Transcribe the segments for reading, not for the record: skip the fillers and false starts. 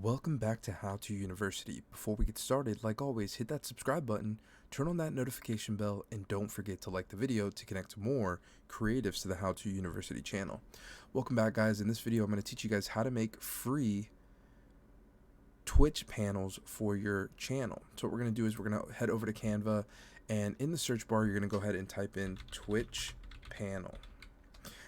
Welcome back to How To University. Before we get started, like always, hit that subscribe button, turn on that notification bell, and don't forget to like the video to connect more creatives to the How To University channel. Welcome back, guys. In this video, I'm going to teach you guys how to make free Twitch panels for your channel. So what we're going to do is we're going to head over to Canva, and in the search bar, you're going to go ahead and type in Twitch panel.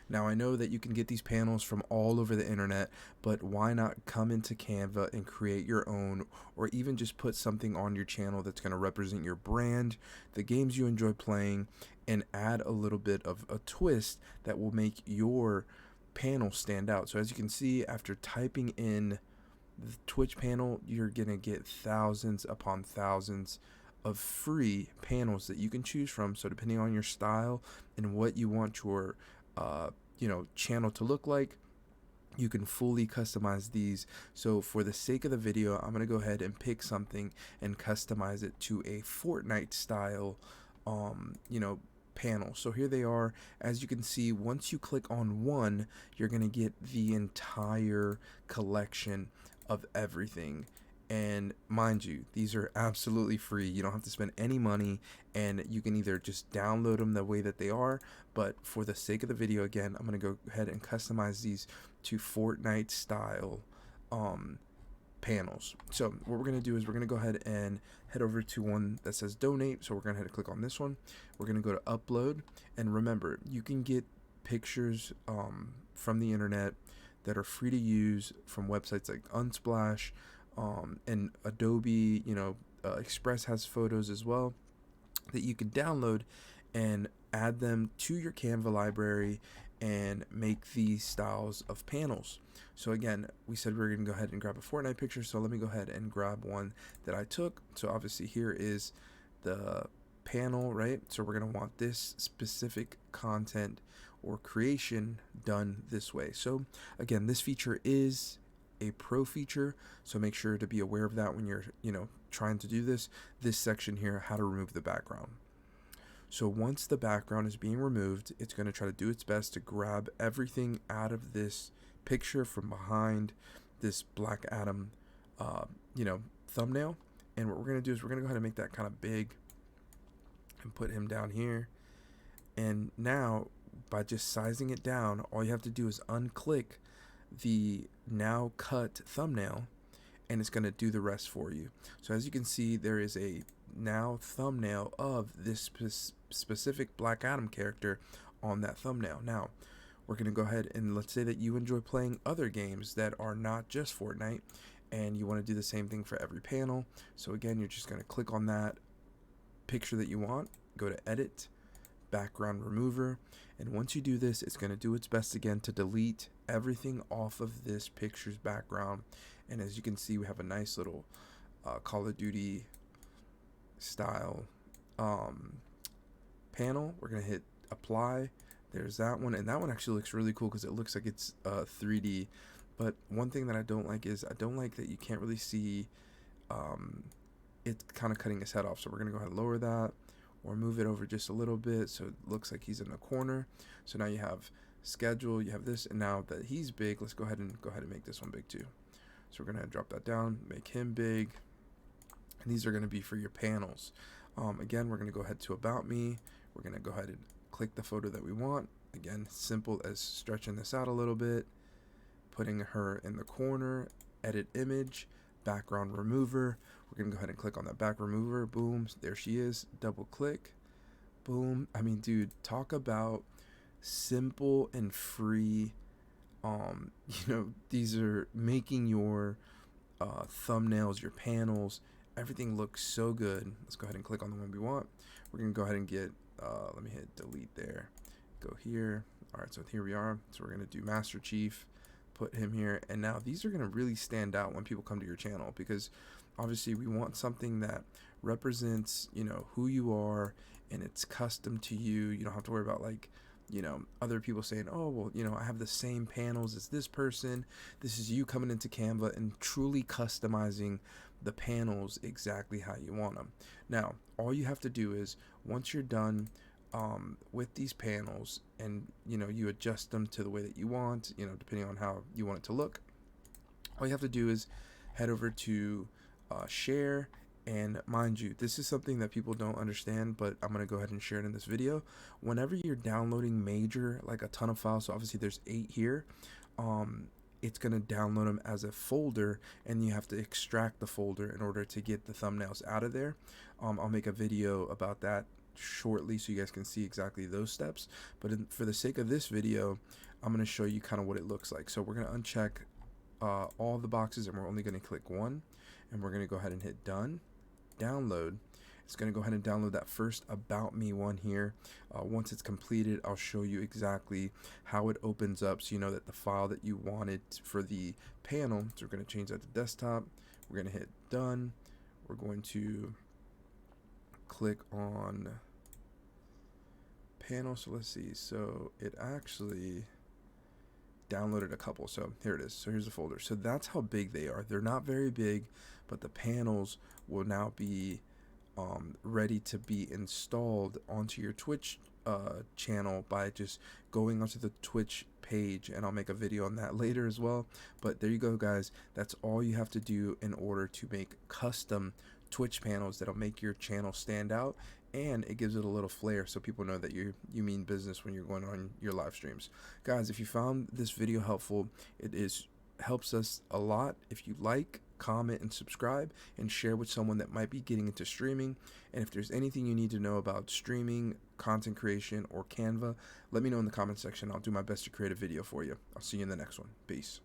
Now, I know that you can get these panels from all over the internet, but why not come into Canva and create your own, or even just put something on your channel that's going to represent your brand, the games you enjoy playing, and add a little bit of a twist that will make your panel stand out. So as you can see, after typing in the Twitch panel, you're going to get thousands upon thousands of free panels that you can choose from. So depending on your style and what you want your channel to look like, you can fully customize these. So for the sake of the video, I'm gonna go ahead and pick something and customize it to a Fortnite style panel. So here they are. As you can see, once you click on one, you're gonna get the entire collection of everything. And mind you, these are absolutely free. You don't have to spend any money, and you can either just download them the way that they are, but for the sake of the video, again, I'm going to go ahead and customize these to Fortnite style panels. So what we're going to do is we're going to go ahead and head over to one that says donate. So we're going to head to click on this one. We're going to go to upload, and remember, you can get pictures from the internet that are free to use from websites like Unsplash, and Adobe, Express has photos as well that you can download and add them to your Canva library and make these styles of panels. So again, we said we are going to go ahead and grab a Fortnite picture, so let me go ahead and grab one that I took. So obviously here is the panel, right? So we're going to want this specific content or creation done this way. So again, this feature is a pro feature, so make sure to be aware of that when you're trying to do this section here, how to remove the background. So once the background is being removed, it's going to try to do its best to grab everything out of this picture from behind this Black Adam thumbnail. And what we're going to do is we're going to go ahead and make that kind of big and put him down here. And now by just sizing it down, all you have to do is unclick the now cut thumbnail, and it's going to do the rest for you. So as you can see, there is a now thumbnail of this specific Black Adam character on that thumbnail. Now we're going to go ahead and let's say that you enjoy playing other games that are not just Fortnite, and you want to do the same thing for every panel. So again, you're just going to click on that picture that you want, go to edit, background remover, and once you do this, it's going to do its best again to delete everything off of this picture's background. And as you can see, we have a nice little Call of Duty style panel. We're going to hit apply. There's that one, and that one actually looks really cool because it looks like it's 3D. But one thing that I don't like is I don't like that you can't really see it kind of cutting his head off. So we're going to go ahead and lower that, or move it over just a little bit so it looks like he's in the corner. So now you have schedule, you have this, and now that he's big, let's go ahead and make this one big too. So we're gonna drop that down, make him big, and these are gonna be for your panels. Again, we're gonna go ahead to about me. We're gonna go ahead and click the photo that we want. Again, simple as stretching this out a little bit, putting her in the corner, edit image, background remover. We're gonna go ahead and click on that back remover. Boom, there she is. Double click, boom. I mean, dude, talk about simple and free. These are making your thumbnails, your panels, everything looks so good. Let's go ahead and click on the one we want. We're gonna go ahead and get let me hit delete there, go here. All right, so here we are. So we're gonna do Master Chief, put him here, and now these are gonna really stand out when people come to your channel, because obviously we want something that represents who you are, and it's custom to you. You don't have to worry about other people saying, oh, well, I have the same panels as this person. This is you coming into Canva and truly customizing the panels exactly how you want them. Now, all you have to do is, once you're done with these panels, and you adjust them to the way that you want, depending on how you want it to look, all you have to do is head over to share. And mind you, this is something that people don't understand, but I'm going to go ahead and share it in this video. Whenever you're downloading major, like a ton of files, so obviously there's 8 here, it's going to download them as a folder, and you have to extract the folder in order to get the thumbnails out of there. I'll make a video about that shortly so you guys can see exactly those steps, but for the sake of this video, I'm going to show you kind of what it looks like. So we're going to uncheck all the boxes, and we're only going to click one, and we're going to go ahead and hit done. Download. It's going to go ahead and download that first About Me one here. Once it's completed, I'll show you exactly how it opens up, so you know that the file that you wanted for the panel. So we're going to change that to desktop. We're going to hit done. We're going to click on panel. So let's see. So it actually downloaded a couple. So here it is. So here's the folder. So that's how big they are. They're not very big, but the panels will now be ready to be installed onto your Twitch channel by just going onto the Twitch page, and I'll make a video on that later as well. But there you go, guys. That's all you have to do in order to make custom Twitch panels that'll make your channel stand out, and it gives it a little flair so people know that you mean business when you're going on your live streams. Guys, if you found this video helpful, helps us a lot if you like, comment, and subscribe, and share with someone that might be getting into streaming. And if there's anything you need to know about streaming, content creation, or Canva, let me know in the comment section. I'll do my best to create a video for you. I'll see you in the next one. Peace.